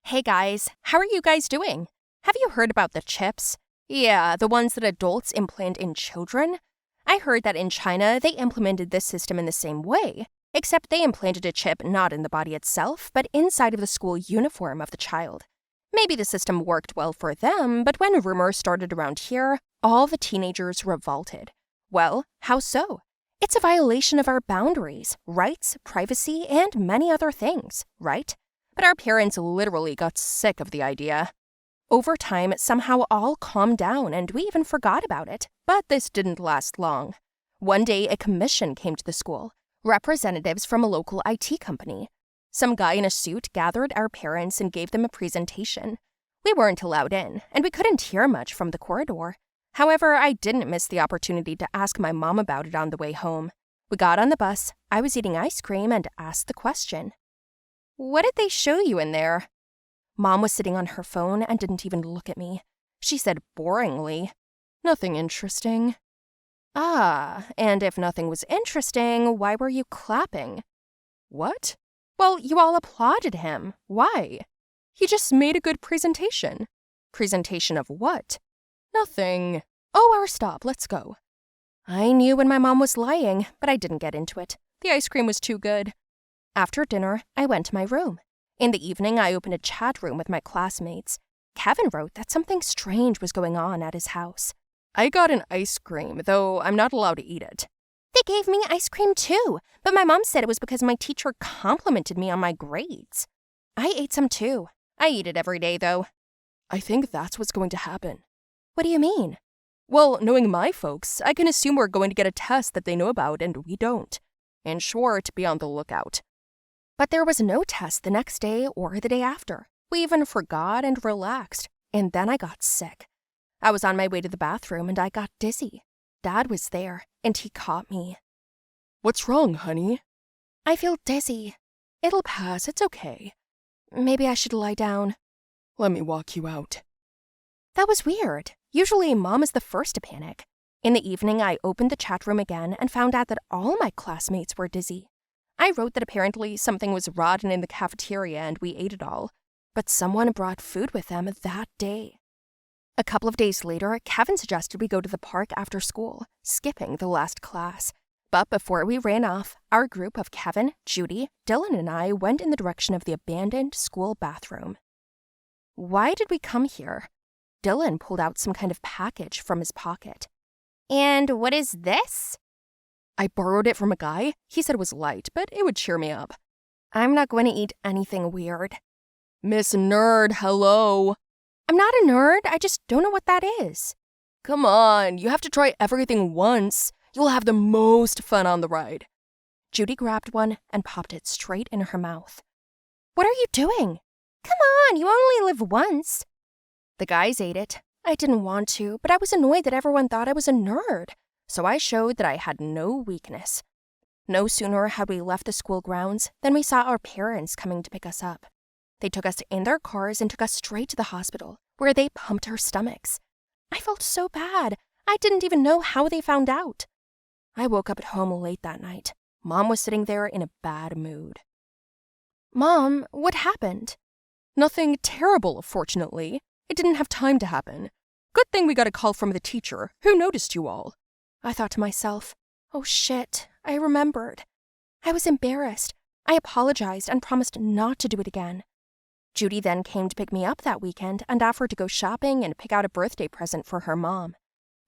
Hey guys, how are you guys doing? Have you heard about the chips? Yeah, the ones that adults implant in children? I heard that in China they implemented this system in the same way, except they implanted a chip not in the body itself, but inside of the school uniform of the child. Maybe the system worked well for them, but when rumors started around here, all the teenagers revolted. Well, how so? It's a violation of our boundaries, rights, privacy, and many other things, right? But our parents literally got sick of the idea. Over time, somehow all calmed down and we even forgot about it, but this didn't last long. One day, a commission came to the school, representatives from a local IT company. Some guy in a suit gathered our parents and gave them a presentation. We weren't allowed in, and we couldn't hear much from the corridor. However, I didn't miss the opportunity to ask my mom about it on the way home. We got on the bus, I was eating ice cream, and asked the question. What did they show you in there? Mom was sitting on her phone and didn't even look at me. She said boringly, "Nothing interesting." Ah, and if nothing was interesting, why were you clapping? What? Well, you all applauded him. Why? He just made a good presentation. Presentation of what? Nothing. Oh, our stop, let's go. I knew when my mom was lying, but I didn't get into it. The ice cream was too good. After dinner, I went to my room. In the evening, I opened a chat room with my classmates. Kevin wrote that something strange was going on at his house. I got an ice cream, though I'm not allowed to eat it. They gave me ice cream too, but my mom said it was because my teacher complimented me on my grades. I ate some too. I eat it every day, though. I think that's what's going to happen. What do you mean? Well, knowing my folks, I can assume we're going to get a test that they know about and we don't. In short, be on the lookout. But there was no test the next day or the day after. We even forgot and relaxed, and then I got sick. I was on my way to the bathroom and I got dizzy. Dad was there, and he caught me. What's wrong, honey? I feel dizzy. It'll pass, it's okay. Maybe I should lie down. Let me walk you out. That was weird. Usually, Mom is the first to panic. In the evening, I opened the chat room again and found out that all my classmates were dizzy. I wrote that apparently something was rotten in the cafeteria and we ate it all, but someone brought food with them that day. A couple of days later, Kevin suggested we go to the park after school, skipping the last class. But before we ran off, our group of Kevin, Judy, Dylan, and I went in the direction of the abandoned school bathroom. Why did we come here? Dylan pulled out some kind of package from his pocket. And what is this? I borrowed it from a guy. He said it was light, but it would cheer me up. I'm not going to eat anything weird. Miss Nerd, hello. I'm not a nerd, I just don't know what that is. Come on, you have to try everything once. You'll have the most fun on the ride. Judy grabbed one and popped it straight in her mouth. What are you doing? Come on, you only live once. The guys ate it. I didn't want to, but I was annoyed that everyone thought I was a nerd, so I showed that I had no weakness. No sooner had we left the school grounds than we saw our parents coming to pick us up. They took us in their cars and took us straight to the hospital, where they pumped our stomachs. I felt so bad. I didn't even know how they found out. I woke up at home late that night. Mom was sitting there in a bad mood. Mom, what happened? Nothing terrible, fortunately. It didn't have time to happen. Good thing we got a call from the teacher, who noticed you all. I thought to myself, oh shit, I remembered. I was embarrassed. I apologized and promised not to do it again. Judy then came to pick me up that weekend and offered to go shopping and pick out a birthday present for her mom.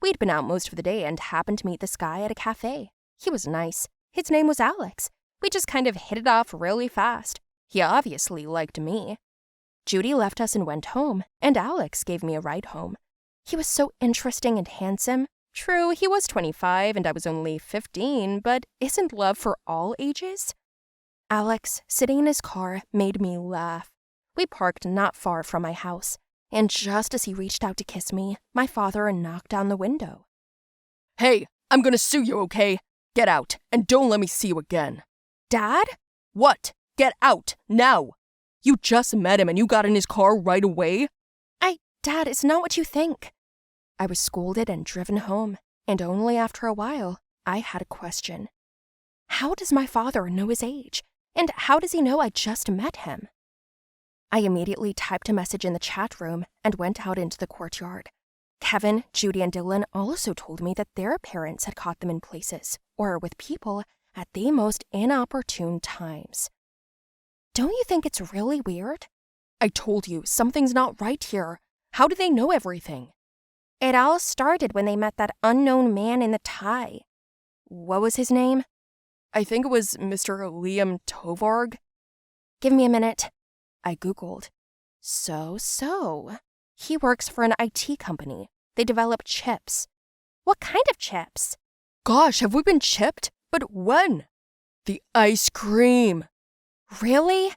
We'd been out most of the day and happened to meet this guy at a cafe. He was nice. His name was Alex. We just kind of hit it off really fast. He obviously liked me. Judy left us and went home, and Alex gave me a ride home. He was so interesting and handsome. True, he was 25 and I was only 15, but isn't love for all ages? Alex, sitting in his car, made me laugh. We parked not far from my house, and just as he reached out to kiss me, my father knocked on the window. Hey, I'm gonna sue you, okay? Get out, and don't let me see you again. Dad? What? Get out, now! You just met him and you got in his car right away? Dad, it's not what you think. I was scolded and driven home, and only after a while, I had a question. How does my father know his age? And how does he know I just met him? I immediately typed a message in the chat room and went out into the courtyard. Kevin, Judy, and Dylan also told me that their parents had caught them in places, or with people, at the most inopportune times. Don't you think it's really weird? I told you, something's not right here. How do they know everything? It all started when they met that unknown man in the tie. What was his name? I think it was Mr. Liam Tovarg. Give me a minute. I Googled. So. He works for an IT company. They develop chips. What kind of chips? Gosh, have we been chipped? But when? The ice cream. Really?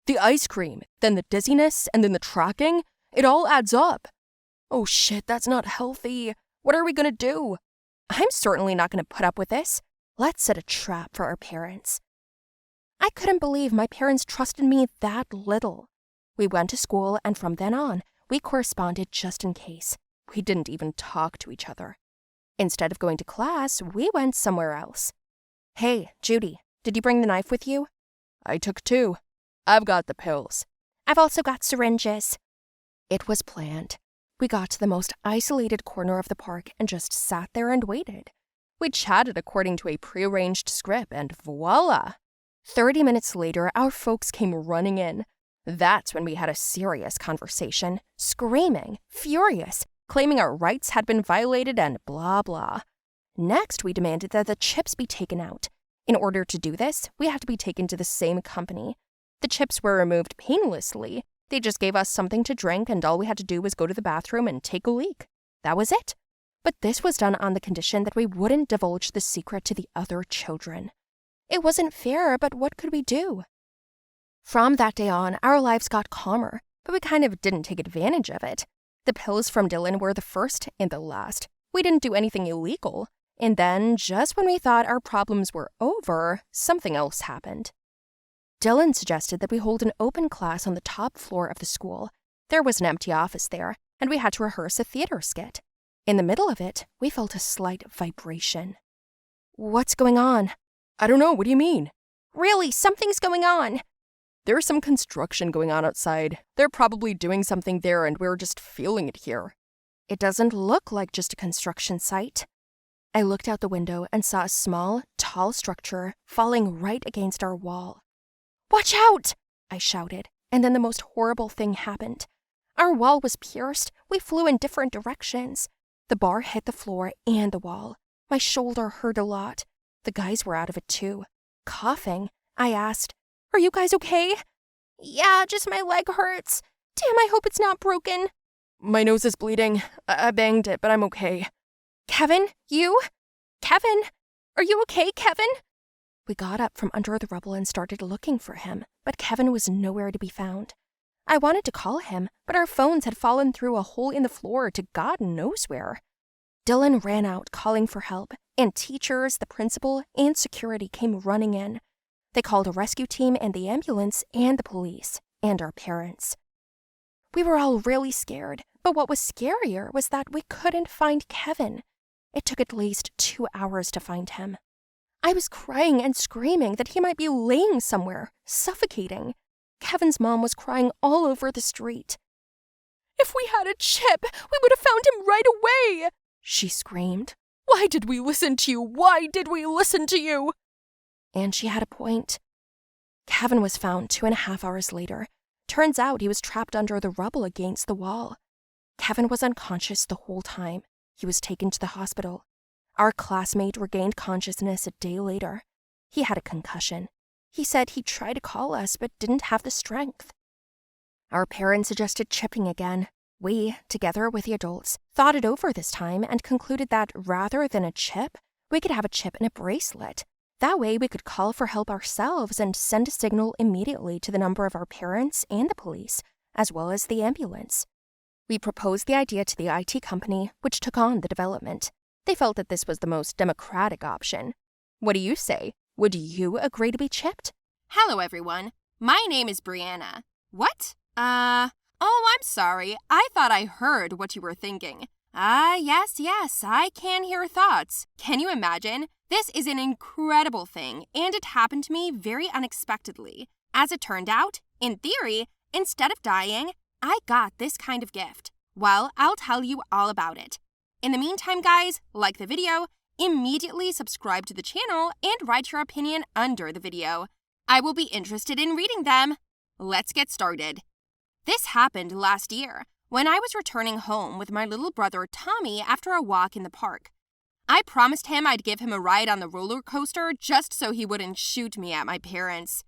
The ice cream, then the dizziness, and then the tracking. It all adds up. Oh shit, that's not healthy. What are we gonna do? I'm certainly not gonna put up with this. Let's set a trap for our parents. I couldn't believe my parents trusted me that little. We went to school, and from then on, we corresponded just in case. We didn't even talk to each other. Instead of going to class, we went somewhere else. Hey, Judy, did you bring the knife with you? I took 2. I've got the pills. I've also got syringes. It was planned. We got to the most isolated corner of the park and just sat there and waited. We chatted according to a prearranged script, and voila! 30 minutes later, our folks came running in. That's when we had a serious conversation, screaming, furious, claiming our rights had been violated and blah blah. Next, we demanded that the chips be taken out. In order to do this, we had to be taken to the same company. The chips were removed painlessly. They just gave us something to drink, and all we had to do was go to the bathroom and take a leak. That was it. But this was done on the condition that we wouldn't divulge the secret to the other children. It wasn't fair, but what could we do? From that day on, our lives got calmer, but we kind of didn't take advantage of it. The pills from Dylan were the first and the last. We didn't do anything illegal. And then, just when we thought our problems were over, something else happened. Dylan suggested that we hold an open class on the top floor of the school. There was an empty office there, and we had to rehearse a theater skit. In the middle of it, we felt a slight vibration. What's going on? I don't know, what do you mean? Really, something's going on. There's some construction going on outside. They're probably doing something there, and we're just feeling it here. It doesn't look like just a construction site. I looked out the window and saw a small, tall structure falling right against our wall. Watch out! I shouted, and then the most horrible thing happened. Our wall was pierced. We flew in different directions. The bar hit the floor and the wall. My shoulder hurt a lot. The guys were out of it too. Coughing, I asked, "Are you guys okay?" "Yeah, just my leg hurts. Damn, I hope it's not broken." "My nose is bleeding. I banged it, but I'm okay." "Kevin, you? Kevin? Are you okay, Kevin?" We got up from under the rubble and started looking for him, but Kevin was nowhere to be found. I wanted to call him, but our phones had fallen through a hole in the floor to God knows where. Dylan ran out calling for help, and teachers, the principal, and security came running in. They called a rescue team and the ambulance and the police, and our parents. We were all really scared, but what was scarier was that we couldn't find Kevin. It took at least 2 hours to find him. I was crying and screaming that he might be laying somewhere, suffocating. Kevin's mom was crying all over the street. "If we had a chip, we would have found him right away," she screamed. "Why did we listen to you? Why did we listen to you?" And she had a point. Kevin was found 2.5 hours later. Turns out he was trapped under the rubble against the wall. Kevin was unconscious the whole time. He was taken to the hospital. Our classmate regained consciousness a day later. He had a concussion. He said he tried to call us but didn't have the strength. Our parents suggested chipping again. We, together with the adults, thought it over this time and concluded that rather than a chip, we could have a chip in a bracelet. That way we could call for help ourselves and send a signal immediately to the number of our parents and the police, as well as the ambulance. We proposed the idea to the IT company, which took on the development. They felt that this was the most democratic option. What do you say? Would you agree to be chipped? Hello, everyone. My name is Brianna. What? Oh, I'm sorry. I thought I heard what you were thinking. Yes, I can hear thoughts. Can you imagine? This is an incredible thing, and it happened to me very unexpectedly. As it turned out, in theory, Instead of dying, I got this kind of gift. Well, I'll tell you all about it. In the meantime, guys, like the video, immediately subscribe to the channel, and write your opinion under the video. I will be interested in reading them. Let's get started. This happened last year when I was returning home with my little brother Tommy after a walk in the park. I promised him I'd give him a ride on the roller coaster just so he wouldn't shoot me at my parents.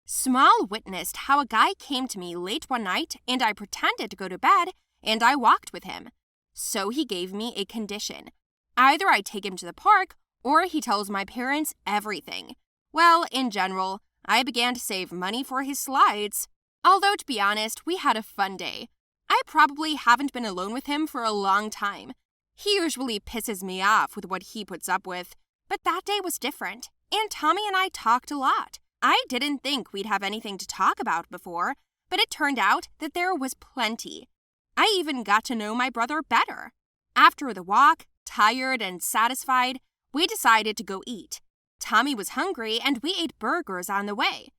Small witnessed how a guy came to me late one night and I pretended to go to bed and I walked with him. So he gave me a condition. Either I take him to the park or he tells my parents everything. Well, in general, I began to save money for his slides. Although, to be honest, we had a fun day. I probably haven't been alone with him for a long time. He usually pisses me off with what he puts up with, but that day was different, and Tommy and I talked a lot. I didn't think we'd have anything to talk about before, but it turned out that there was plenty. I even got to know my brother better. After the walk, tired and satisfied, we decided to go eat. Tommy was hungry and we ate burgers on the way.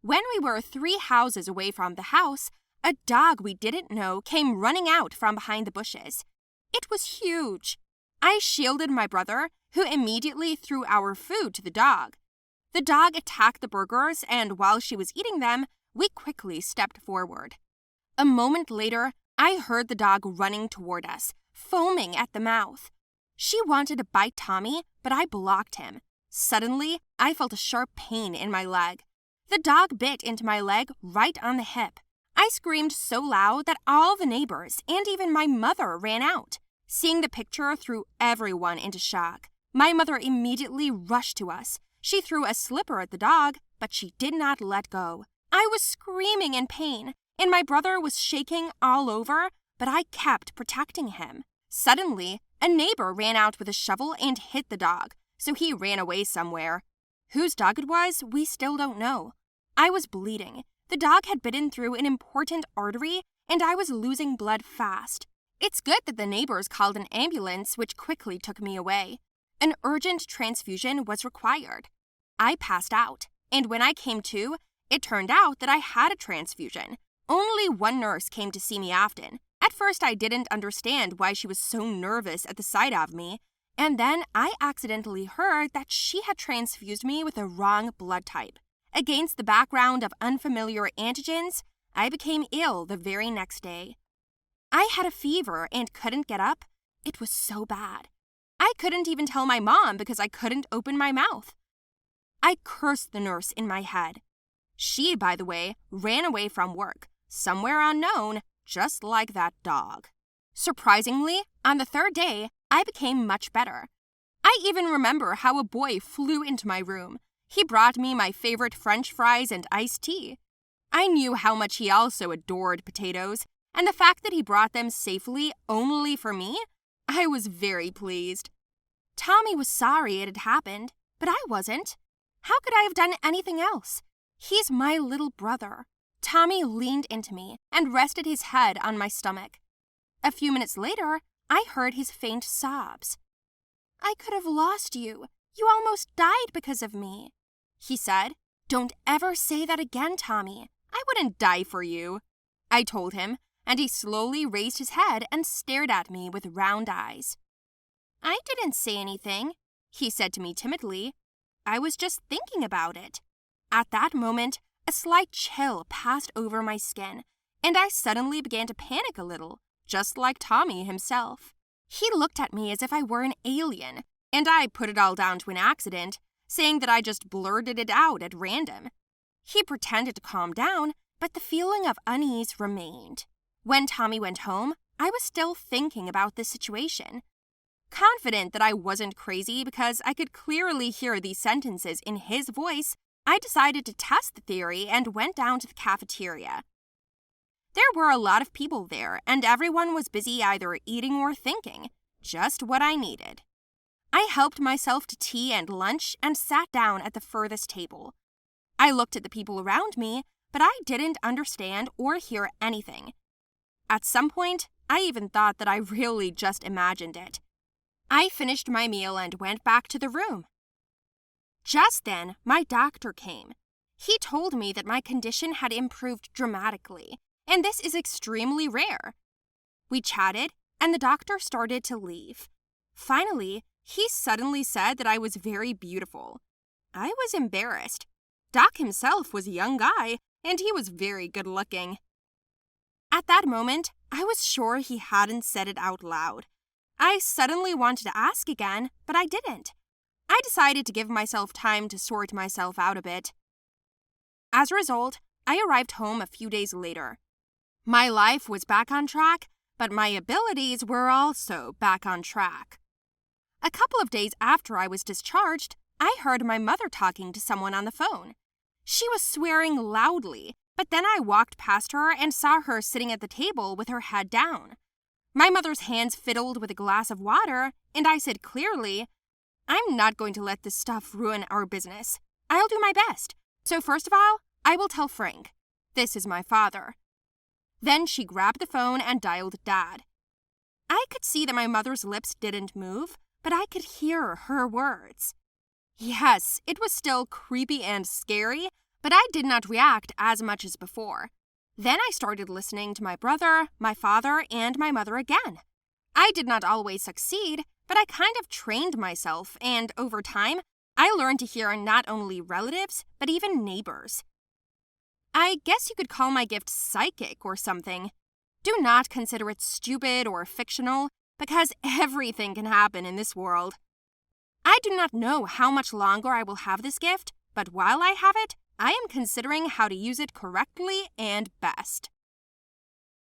When we were 3 houses away from the house, a dog we didn't know came running out from behind the bushes. It was huge. I shielded my brother, who immediately threw our food to the dog. The dog attacked the burgers, and while she was eating them, we quickly stepped forward. A moment later, I heard the dog running toward us, foaming at the mouth. She wanted to bite Tommy, but I blocked him. Suddenly, I felt a sharp pain in my leg. The dog bit into my leg right on the hip. I screamed so loud that all the neighbors and even my mother ran out. Seeing the picture threw everyone into shock. My mother immediately rushed to us. She threw a slipper at the dog, but she did not let go. I was screaming in pain, and my brother was shaking all over, but I kept protecting him. Suddenly, a neighbor ran out with a shovel and hit the dog, so he ran away somewhere. Whose dog it was, we still don't know. I was bleeding. The dog had bitten through an important artery, and I was losing blood fast. It's good that the neighbors called an ambulance, which quickly took me away. An urgent transfusion was required. I passed out, and when I came to, it turned out that I had a transfusion. Only one nurse came to see me often. At first, I didn't understand why she was so nervous at the sight of me, and then I accidentally heard that she had transfused me with the wrong blood type. Against the background of unfamiliar antigens, I became ill the very next day. I had a fever and couldn't get up. It was so bad. I couldn't even tell my mom because I couldn't open my mouth. I cursed the nurse in my head. She, by the way, ran away from work, somewhere unknown, just like that dog. Surprisingly, on the 3rd day, I became much better. I even remember how a boy flew into my room. He brought me my favorite French fries and iced tea. I knew how much he also adored potatoes, and the fact that he brought them safely only for me, I was very pleased. Tommy was sorry it had happened, but I wasn't. How could I have done anything else? He's my little brother. Tommy leaned into me and rested his head on my stomach. A few minutes later, I heard his faint sobs. "I could have lost you. You almost died because of me," he said. "Don't ever say that again, Tommy. I wouldn't die for you," I told him, and he slowly raised his head and stared at me with round eyes. "I didn't say anything," he said to me timidly. "I was just thinking about it." At that moment, a slight chill passed over my skin, and I suddenly began to panic a little, just like Tommy himself. He looked at me as if I were an alien, and I put it all down to an accident, saying that I just blurted it out at random. He pretended to calm down, but the feeling of unease remained. When Tommy went home, I was still thinking about the situation. Confident that I wasn't crazy because I could clearly hear these sentences in his voice, I decided to test the theory and went down to the cafeteria. There were a lot of people there, and everyone was busy either eating or thinking, just what I needed. I helped myself to tea and lunch and sat down at the furthest table. I looked at the people around me, but I didn't understand or hear anything. At some point, I even thought that I really just imagined it. I finished my meal and went back to the room. Just then, my doctor came. He told me that my condition had improved dramatically, and this is extremely rare. We chatted, and the doctor started to leave. Finally, he suddenly said that I was very beautiful. I was embarrassed. Doc himself was a young guy, and he was very good-looking. At that moment, I was sure he hadn't said it out loud. I suddenly wanted to ask again, but I didn't. I decided to give myself time to sort myself out a bit. As a result, I arrived home a few days later. My life was back on track, but my abilities were also back on track. A couple of days after I was discharged, I heard my mother talking to someone on the phone. She was swearing loudly, but then I walked past her and saw her sitting at the table with her head down. My mother's hands fiddled with a glass of water, and I said clearly, "I'm not going to let this stuff ruin our business. I'll do my best. So first of all, I will tell Frank. This is my father." Then she grabbed the phone and dialed Dad. I could see that my mother's lips didn't move, but I could hear her words. Yes, it was still creepy and scary, but I did not react as much as before. Then I started listening to my brother, my father, and my mother again. I did not always succeed, but I kind of trained myself, and over time, I learned to hear not only relatives, but even neighbors. I guess you could call my gift psychic or something. Do not consider it stupid or fictional, because everything can happen in this world. I do not know how much longer I will have this gift, but while I have it, I am considering how to use it correctly and best.